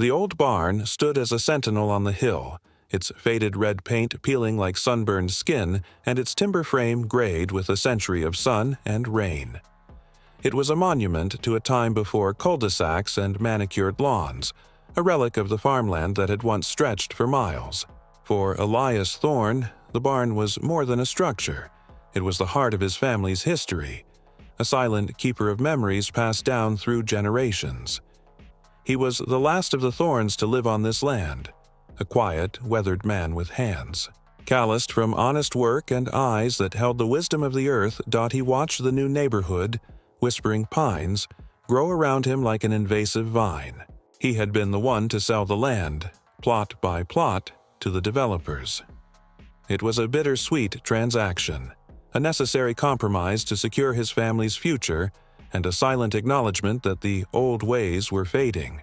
The old barn stood as a sentinel on the hill, its faded red paint peeling like sunburned skin and its timber frame grayed with a century of sun and rain. It was a monument to a time before cul-de-sacs and manicured lawns, a relic of the farmland that had once stretched for miles. For Elias Thorne, the barn was more than a structure. It was the heart of his family's history, a silent keeper of memories passed down through generations. He was the last of the Thornes to live on this land, a quiet, weathered man with hands. Calloused from honest work and eyes that held the wisdom of the earth, he watched the new neighborhood, whispering pines, grow around him like an invasive vine. He had been the one to sell the land, plot by plot, to the developers. It was a bittersweet transaction, a necessary compromise to secure his family's future, and a silent acknowledgement that the old ways were fading.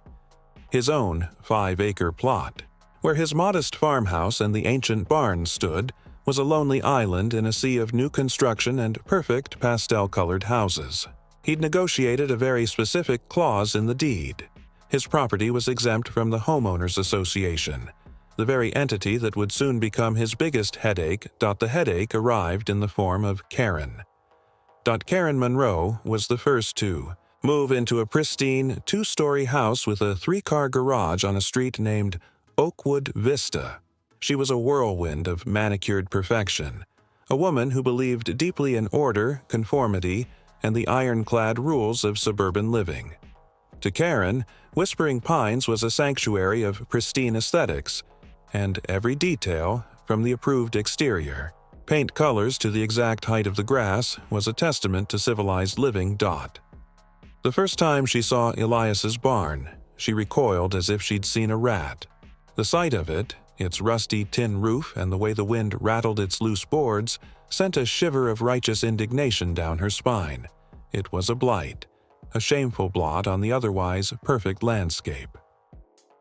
His own 5-acre plot, where his modest farmhouse and the ancient barn stood, was a lonely island in a sea of new construction and perfect pastel-colored houses. He'd negotiated a very specific clause in the deed. His property was exempt from the Homeowners Association, the very entity that would soon become his biggest headache. The headache arrived in the form of Karen. Karen Monroe was the first to move into a pristine 2-story house with a 3-car garage on a street named Oakwood Vista. She was a whirlwind of manicured perfection, a woman who believed deeply in order, conformity, and the ironclad rules of suburban living. To Karen, Whispering Pines was a sanctuary of pristine aesthetics, and every detail, from the approved exterior, paint colors to the exact height of the grass, was a testament to civilized living. The first time she saw Elias's barn, she recoiled as if she'd seen a rat. The sight of it, its rusty tin roof and the way the wind rattled its loose boards, sent a shiver of righteous indignation down her spine. It was a blight, a shameful blot on the otherwise perfect landscape.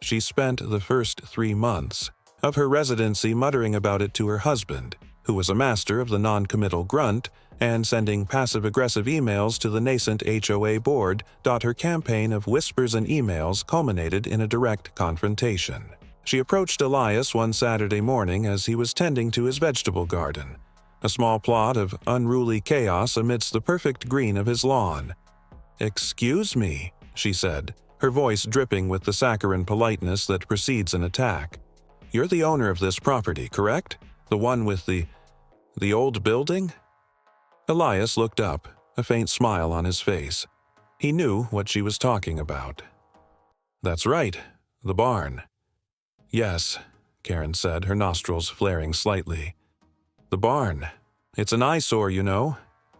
She spent the first 3 months of her residency muttering about it to her husband, who was a master of the non-committal grunt, and sending passive-aggressive emails to the nascent HOA board. Her campaign of whispers and emails culminated in a direct confrontation. She approached Elias one Saturday morning as he was tending to his vegetable garden, a small plot of unruly chaos amidst the perfect green of his lawn. "Excuse me," she said, her voice dripping with the saccharine politeness that precedes an attack. "You're the owner of this property, correct? The one with the old building?" Elias looked up, a faint smile on his face. He knew what she was talking about. "That's right, the barn." "Yes," Karen said, her nostrils flaring slightly. "The barn. It's an eyesore, you know.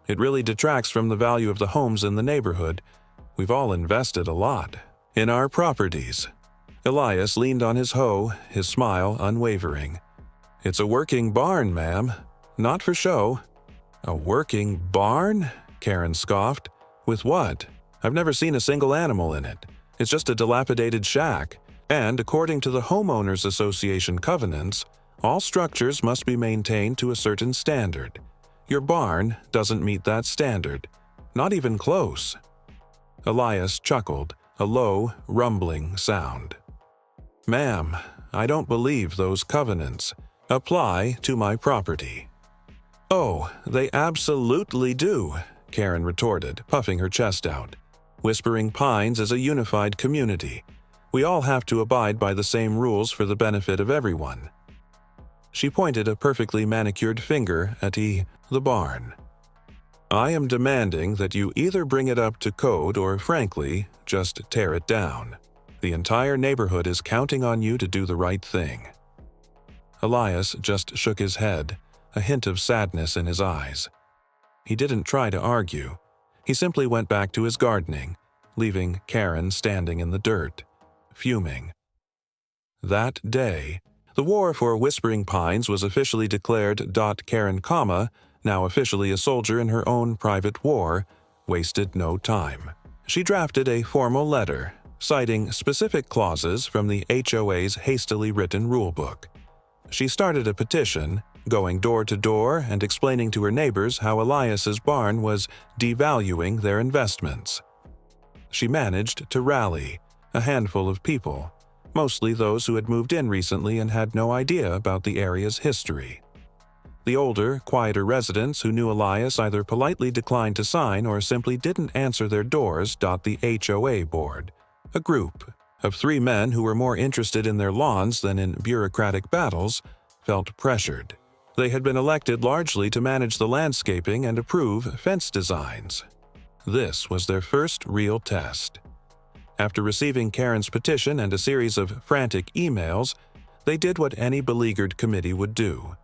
It really detracts from the value of the homes in the neighborhood. We've all invested a lot in our properties." Elias leaned on his hoe, his smile unwavering. "It's a working barn, ma'am. Not for show." "A working barn?" Karen scoffed. "With what? I've never seen a single animal in it. It's just a dilapidated shack. And according to the Homeowners Association covenants, all structures must be maintained to a certain standard. Your barn doesn't meet that standard. Not even close." Elias chuckled, a low, rumbling sound. "Ma'am, I don't believe those covenants apply to my property." "Oh, they absolutely do," Karen retorted, puffing her chest out. "Whispering Pines is a unified community. We all have to abide by the same rules for the benefit of everyone." She pointed a perfectly manicured finger at the barn. "I am demanding that you either bring it up to code or, frankly, just tear it down. The entire neighborhood is counting on you to do the right thing." Elias just shook his head, a hint of sadness in his eyes. He didn't try to argue. He simply went back to his gardening, leaving Karen standing in the dirt, fuming. That day, the war for Whispering Pines was officially declared. Karen, now officially a soldier in her own private war, wasted no time. She drafted a formal letter, citing specific clauses from the HOA's hastily written rulebook. She started a petition, going door to door and explaining to her neighbors how Elias's barn was devaluing their investments. She managed to rally a handful of people, mostly those who had moved in recently and had no idea about the area's history. The older, quieter residents who knew Elias either politely declined to sign or simply didn't answer their doors dot the HOA board, a group of 3 men who were more interested in their lawns than in bureaucratic battles, felt pressured. They had been elected largely to manage the landscaping and approve fence designs. This was their first real test. After receiving Karen's petition and a series of frantic emails, they did what any beleaguered committee would do.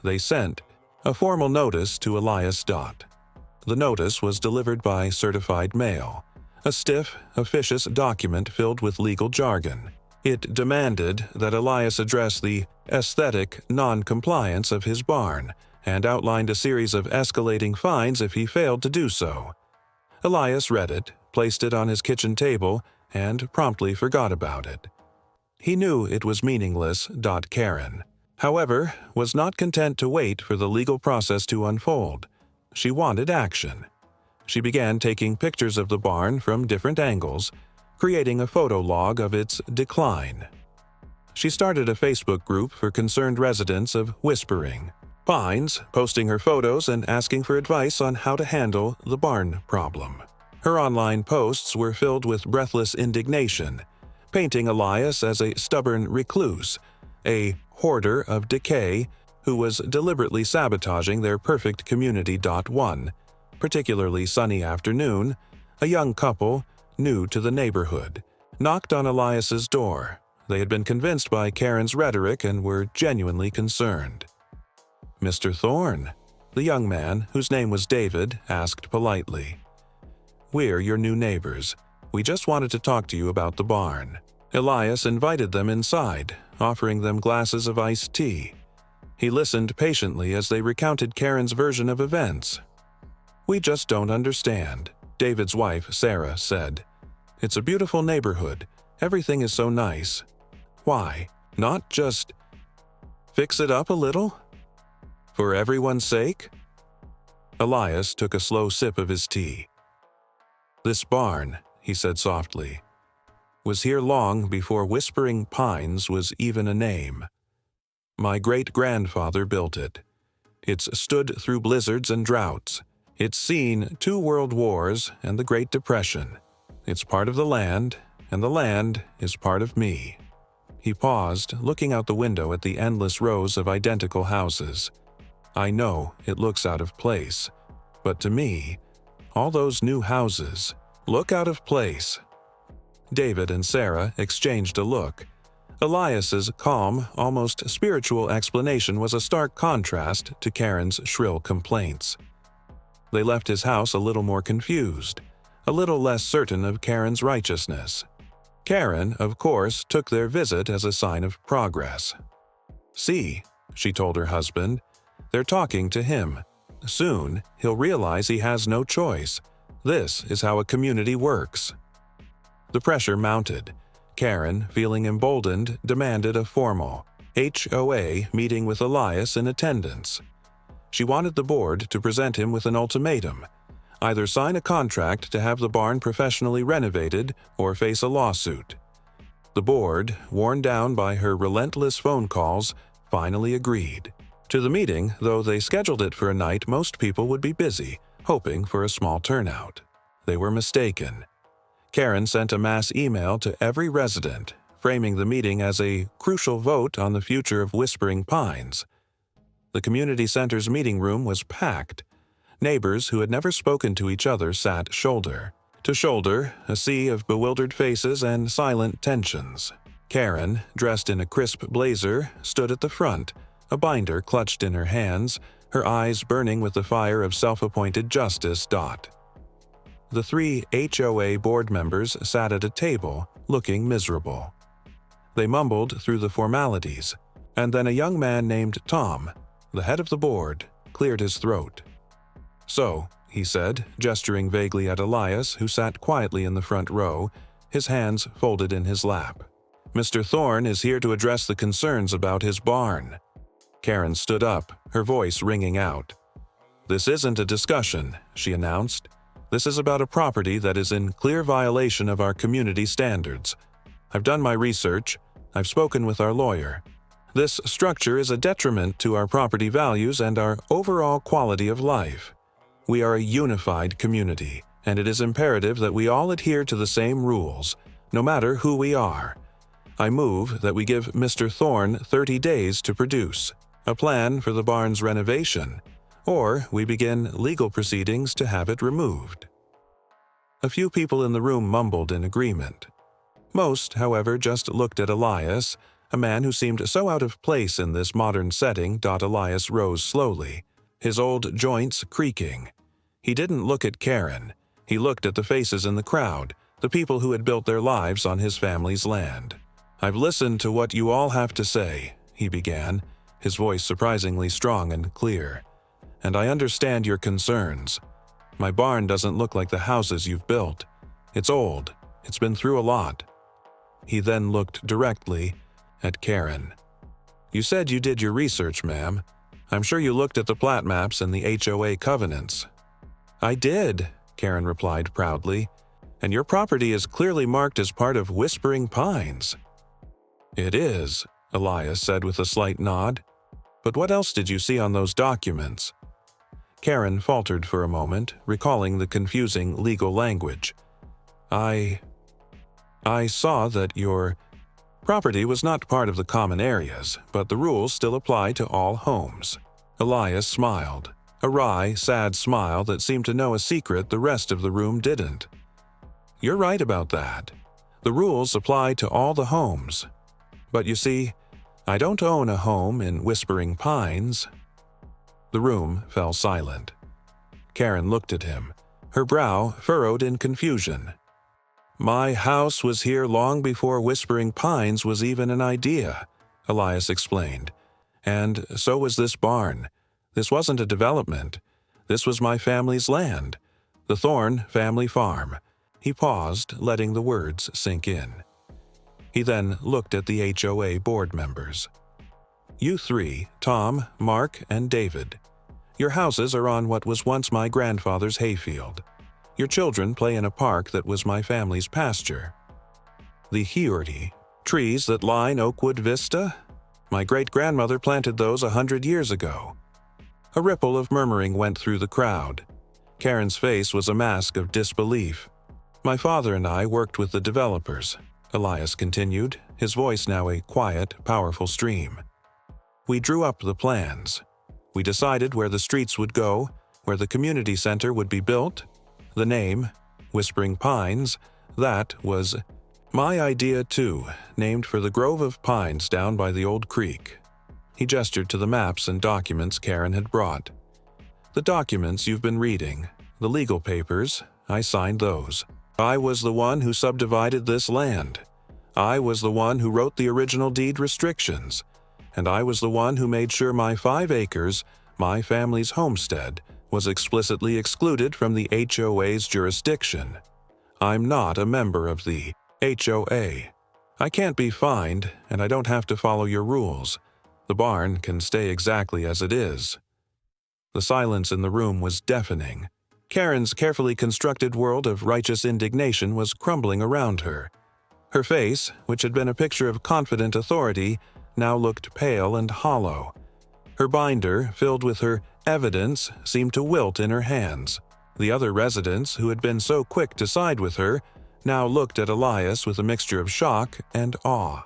They sent a formal notice to Elias. The notice was delivered by certified mail, a stiff, officious document filled with legal jargon. It demanded that Elias address the aesthetic non-compliance of his barn and outlined a series of escalating fines if he failed to do so. Elias read it, placed it on his kitchen table, and promptly forgot about it. He knew it was meaningless. Karen, however, was not content to wait for the legal process to unfold. She wanted action. She began taking pictures of the barn from different angles, creating a photo log of its decline. She started a Facebook group for concerned residents of Whispering Pines, posting her photos and asking for advice on how to handle the barn problem. Her online posts were filled with breathless indignation, painting Elias as a stubborn recluse, a hoarder of decay who was deliberately sabotaging their perfect community. One particularly sunny afternoon, a young couple, new to the neighborhood, knocked on Elias's door. They had been convinced by Karen's rhetoric and were genuinely concerned. "Mr. Thorne," the young man, whose name was David, asked politely. "We're your new neighbors. We just wanted to talk to you about the barn." Elias invited them inside, offering them glasses of iced tea. He listened patiently as they recounted Karen's version of events. "We just don't understand," David's wife, Sarah, said. "It's a beautiful neighborhood. Everything is so nice. Why not just fix it up a little? For everyone's sake?" Elias took a slow sip of his tea. "This barn," he said softly, "was here long before Whispering Pines was even a name. My great-grandfather built it. It's stood through blizzards and droughts. It's seen 2 world wars and the Great Depression. It's part of the land, and the land is part of me." He paused, looking out the window at the endless rows of identical houses. "I know it looks out of place, but to me, all those new houses look out of place." David and Sarah exchanged a look. Elias's calm, almost spiritual explanation was a stark contrast to Karen's shrill complaints. They left his house a little more confused, a little less certain of Karen's righteousness. Karen, of course, took their visit as a sign of progress. "See," she told her husband, "they're talking to him. Soon, he'll realize he has no choice. This is how a community works." The pressure mounted. Karen, feeling emboldened, demanded a formal HOA meeting with Elias in attendance. She wanted the board to present him with an ultimatum: either sign a contract to have the barn professionally renovated or face a lawsuit. The board, worn down by her relentless phone calls, finally agreed. To the meeting, though they scheduled it for a night most people would be busy, hoping for a small turnout. They were mistaken. Karen sent a mass email to every resident, framing the meeting as a crucial vote on the future of Whispering Pines. The community center's meeting room was packed. Neighbors who had never spoken to each other sat shoulder to shoulder, a sea of bewildered faces and silent tensions. Karen, dressed in a crisp blazer, stood at the front, a binder clutched in her hands, her eyes burning with the fire of self-appointed justice. The 3 HOA board members sat at a table, looking miserable. They mumbled through the formalities, and then a young man named Tom, the head of the board, cleared his throat. "So," he said, gesturing vaguely at Elias, who sat quietly in the front row, his hands folded in his lap. "Mr. Thorne is here to address the concerns about his barn." Karen stood up, her voice ringing out. "This isn't a discussion," she announced. "This is about a property that is in clear violation of our community standards. I've done my research. I've spoken with our lawyer. This structure is a detriment to our property values and our overall quality of life. We are a unified community, and it is imperative that we all adhere to the same rules, no matter who we are. I move that we give Mr. Thorne 30 days to produce a plan for the barn's renovation, or we begin legal proceedings to have it removed." A few people in the room mumbled in agreement. Most, however, just looked at Elias, a man who seemed so out of place in this modern setting. Elias rose slowly, his old joints creaking. He didn't look at Karen. He looked at the faces in the crowd, the people who had built their lives on his family's land. "I've listened to what you all have to say," he began, his voice surprisingly strong and clear. "And I understand your concerns. My barn doesn't look like the houses you've built. It's old. It's been through a lot." He then looked directly at Karen. "You said you did your research, ma'am. I'm sure you looked at the plat maps and the HOA covenants." "I did," Karen replied proudly. "And your property is clearly marked as part of Whispering Pines." "It is," Elias said with a slight nod. "But what else did you see on those documents?" Karen faltered for a moment, recalling the confusing legal language. I saw that your property was not part of the common areas, but the rules still apply to all homes." Elias smiled, a wry, sad smile that seemed to know a secret the rest of the room didn't. "You're right about that. The rules apply to all the homes. But you see, I don't own a home in Whispering Pines." The room fell silent. Karen looked at him, her brow furrowed in confusion. "My house was here long before Whispering Pines was even an idea," Elias explained. "And so was this barn. This wasn't a development. This was my family's land, the Thorne family farm." He paused, letting the words sink in. He then looked at the HOA board members. "You three, Tom, Mark, and David. Your houses are on what was once my grandfather's hayfield. Your children play in a park that was my family's pasture. The Hiorti, trees that line Oakwood Vista? My great-grandmother planted those 100 years ago." A ripple of murmuring went through the crowd. Karen's face was a mask of disbelief. "My father and I worked with the developers," Elias continued, his voice now a quiet, powerful stream. "We drew up the plans. We decided where the streets would go, where the community center would be built. The name, Whispering Pines, that was my idea too, named for the grove of pines down by the old creek." He gestured to the maps and documents Karen had brought. "The documents you've been reading, the legal papers, I signed those. I was the one who subdivided this land. I was the one who wrote the original deed restrictions. And I was the one who made sure my 5 acres, my family's homestead, was explicitly excluded from the HOA's jurisdiction. I'm not a member of the HOA. I can't be fined, and I don't have to follow your rules. The barn can stay exactly as it is." The silence in the room was deafening. Karen's carefully constructed world of righteous indignation was crumbling around her. Her face, which had been a picture of confident authority, now looked pale and hollow. Her binder, filled with her evidence, seemed to wilt in her hands. The other residents, who had been so quick to side with her, now looked at Elias with a mixture of shock and awe.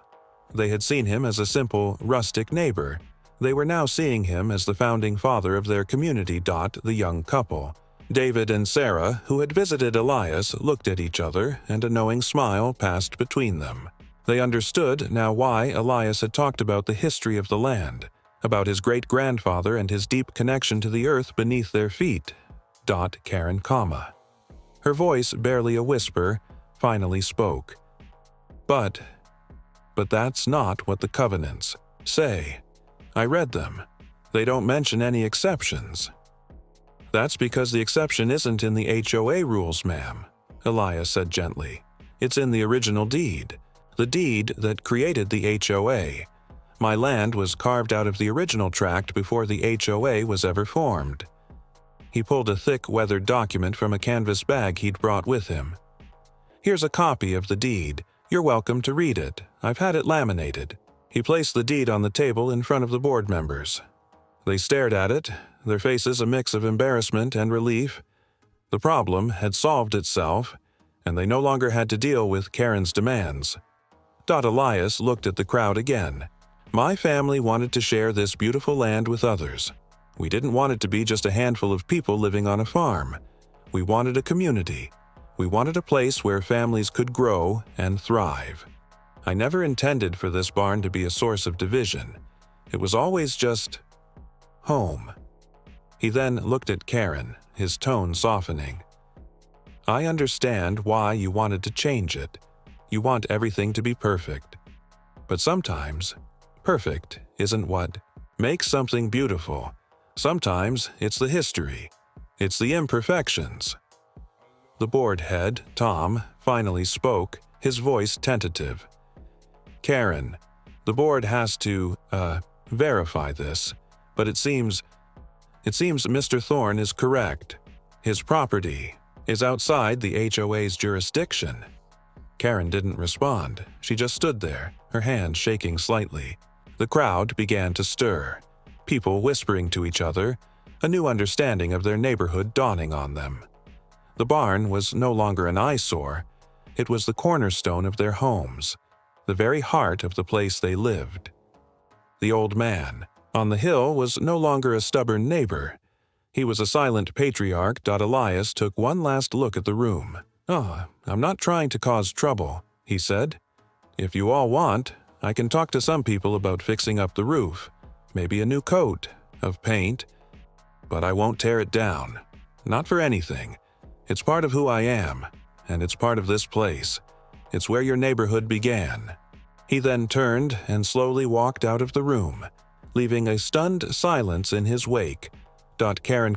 They had seen him as a simple, rustic neighbor. They were now seeing him as the founding father of their community. The young couple, David and Sarah, who had visited Elias, looked at each other, and a knowing smile passed between them. They understood now why Elias had talked about the history of the land, about his great-grandfather and his deep connection to the earth beneath their feet. Karen, her voice barely a whisper, finally spoke. But that's not what the covenants say. I read them. They don't mention any exceptions." "That's because the exception isn't in the HOA rules, ma'am," Elias said gently. "It's in the original deed, the deed that created the HOA. My land was carved out of the original tract before the HOA was ever formed." He pulled a thick, weathered document from a canvas bag he'd brought with him. "Here's a copy of the deed. "You're welcome to read it. I've had it laminated." He placed the deed on the table in front of the board members. They stared at it, their faces a mix of embarrassment and relief. The problem had solved itself, and they no longer had to deal with Karen's demands. Elias looked at the crowd again. "My family wanted to share this beautiful land with others. We didn't want it to be just a handful of people living on a farm. We wanted a community. We wanted a place where families could grow and thrive. I never intended for this barn to be a source of division. It was always just home." He then looked at Karen, his tone softening. "I understand why you wanted to change it. You want everything to be perfect. But sometimes, perfect isn't what makes something beautiful. Sometimes it's the history. It's the imperfections." The board head, Tom, finally spoke, his voice tentative. "Karen, the board has to, verify this, but it seems Mr. Thorne is correct. His property is outside the HOA's jurisdiction." Karen didn't respond. She just stood there, her hand shaking slightly. The crowd began to stir, people whispering to each other, a new understanding of their neighborhood dawning on them. The barn was no longer an eyesore. It was the cornerstone of their homes, the very heart of the place they lived. The old man on the hill was no longer a stubborn neighbor. He was a silent patriarch. Elias took one last look at the room. "Oh, I'm not trying to cause trouble," he said. "If you all want, I can talk to some people about fixing up the roof, maybe a new coat of paint, but I won't tear it down. Not for anything. It's part of who I am, and it's part of this place. It's where your neighborhood began." He then turned and slowly walked out of the room, leaving a stunned silence in his wake. Karen,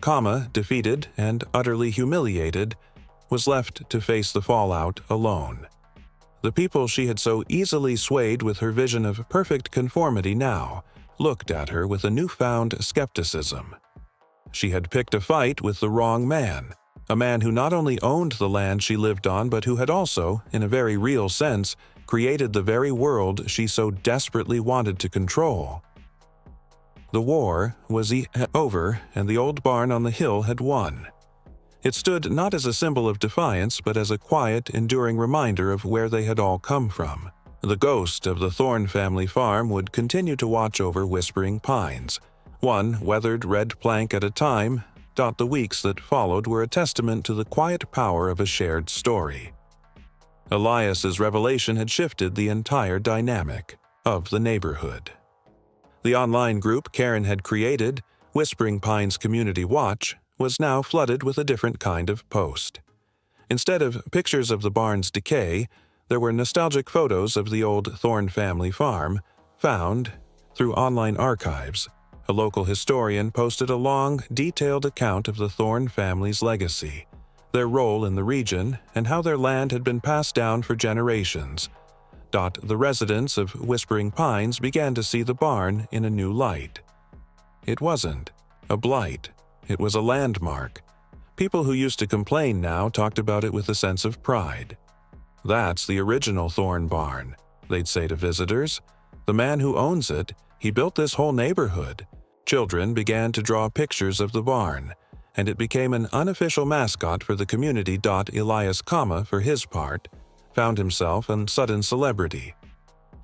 defeated and utterly humiliated, was left to face the fallout alone. The people she had so easily swayed with her vision of perfect conformity now looked at her with a newfound skepticism. She had picked a fight with the wrong man, a man who not only owned the land she lived on but who had also, in a very real sense, created the very world she so desperately wanted to control. The war was over, and the old barn on the hill had won. It stood not as a symbol of defiance, but as a quiet, enduring reminder of where they had all come from. The ghost of the Thorne family farm would continue to watch over Whispering Pines, one weathered red plank at a time. The weeks that followed were a testament to the quiet power of a shared story. Elias's revelation had shifted the entire dynamic of the neighborhood. The online group Karen had created, Whispering Pines Community Watch, was now flooded with a different kind of post. Instead of pictures of the barn's decay, there were nostalgic photos of the old Thorne family farm, found through online archives. A local historian posted a long, detailed account of the Thorne family's legacy, their role in the region, and how their land had been passed down for generations. The residents of Whispering Pines began to see the barn in a new light. It wasn't a blight. It was a landmark. People who used to complain now talked about it with a sense of pride. "That's the original Thorne barn," they'd say to visitors. "The man who owns it, he built this whole neighborhood." Children began to draw pictures of the barn, and it became an unofficial mascot for the community. Elias, for his part, found himself a sudden celebrity.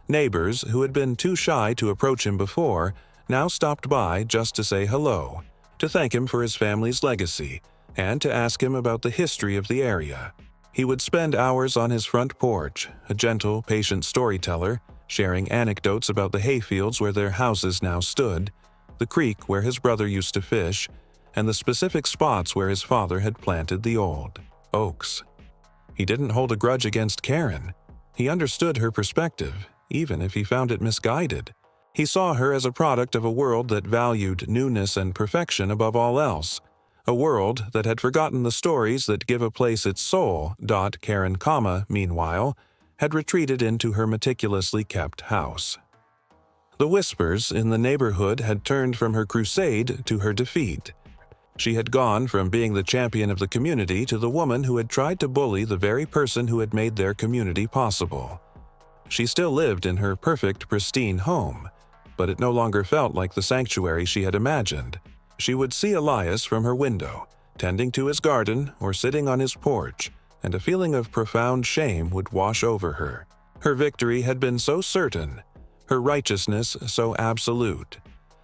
Neighbors who had been too shy to approach him before now stopped by just to say hello, to thank him for his family's legacy, and to ask him about the history of the area. He would spend hours on his front porch, a gentle, patient storyteller, sharing anecdotes about the hayfields where their houses now stood, the creek where his brother used to fish, and the specific spots where his father had planted the old oaks. He didn't hold a grudge against Karen. He understood her perspective, even if he found it misguided. He saw her as a product of a world that valued newness and perfection above all else, a world that had forgotten the stories that give a place its soul. Karen, meanwhile, had retreated into her meticulously kept house. The whispers in the neighborhood had turned from her crusade to her defeat. She had gone from being the champion of the community to the woman who had tried to bully the very person who had made their community possible. She still lived in her perfect, pristine home, but it no longer felt like the sanctuary she had imagined. She would see Elias from her window, tending to his garden or sitting on his porch, and a feeling of profound shame would wash over her. Her victory had been so certain, her righteousness so absolute,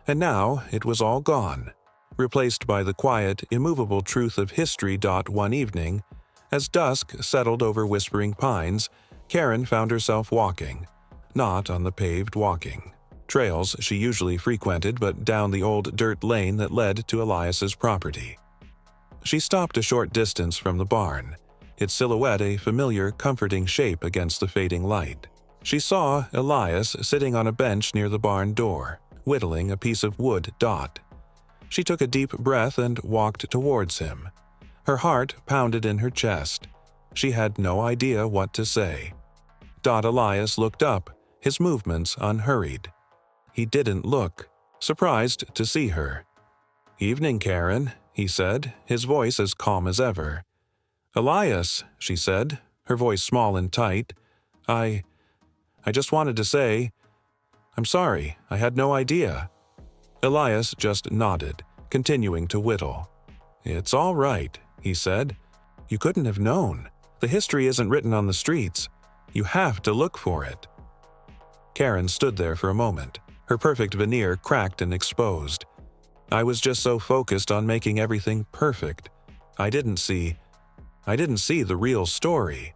and now it was all gone, replaced by the quiet, immovable truth of history. One evening, as dusk settled over Whispering Pines, Karen found herself walking, not on the paved walking trails she usually frequented, but down the old dirt lane that led to Elias's property. She stopped a short distance from the barn, its silhouette a familiar, comforting shape against the fading light. She saw Elias sitting on a bench near the barn door, whittling a piece of wood. She took a deep breath and walked towards him. Her heart pounded in her chest. She had no idea what to say. Elias looked up, his movements unhurried. He didn't look, surprised to see her. "Evening, Karen," he said, his voice as calm as ever. "Elias," she said, her voice small and tight, I just wanted to say, I'm sorry, I had no idea." Elias just nodded, continuing to whittle. "It's all right," he said. "You couldn't have known. The history isn't written on the streets. You have to look for it." Karen stood there for a moment, her perfect veneer cracked and exposed. "I was just so focused on making everything perfect. I didn't see the real story."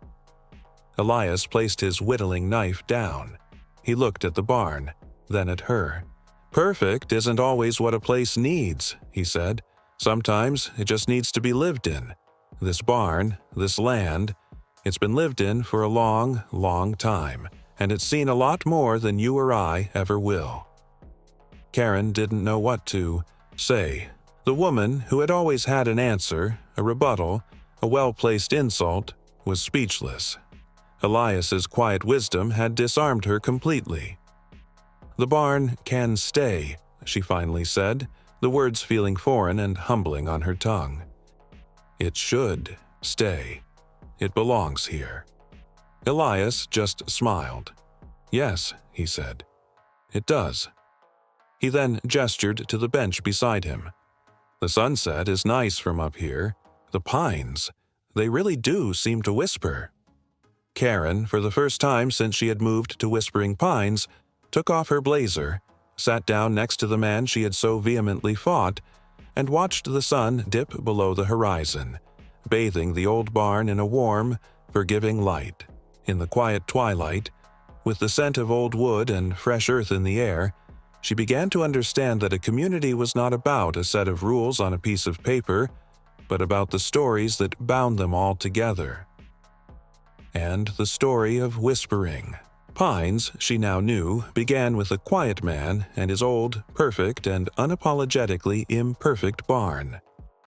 Elias placed his whittling knife down. He looked at the barn, then at her. "Perfect isn't always what a place needs," he said. "Sometimes it just needs to be lived in. This barn, this land, it's been lived in for a long, long time, and it's seen a lot more than you or I ever will." Karen didn't know what to say. The woman, who had always had an answer, a rebuttal, a well-placed insult, was speechless. Elias's quiet wisdom had disarmed her completely. "The barn can stay," she finally said, the words feeling foreign and humbling on her tongue. "It should stay. It belongs here." Elias just smiled. "Yes," he said. "It does." He then gestured to the bench beside him. "The sunset is nice from up here. The pines, they really do seem to whisper." Karen, for the first time since she had moved to Whispering Pines, took off her blazer, sat down next to the man she had so vehemently fought, and watched the sun dip below the horizon, bathing the old barn in a warm, forgiving light. In the quiet twilight, with the scent of old wood and fresh earth in the air, she began to understand that a community was not about a set of rules on a piece of paper, but about the stories that bound them all together. And the story of Whispering Pines, she now knew, began with a quiet man and his old, perfect, and unapologetically imperfect barn.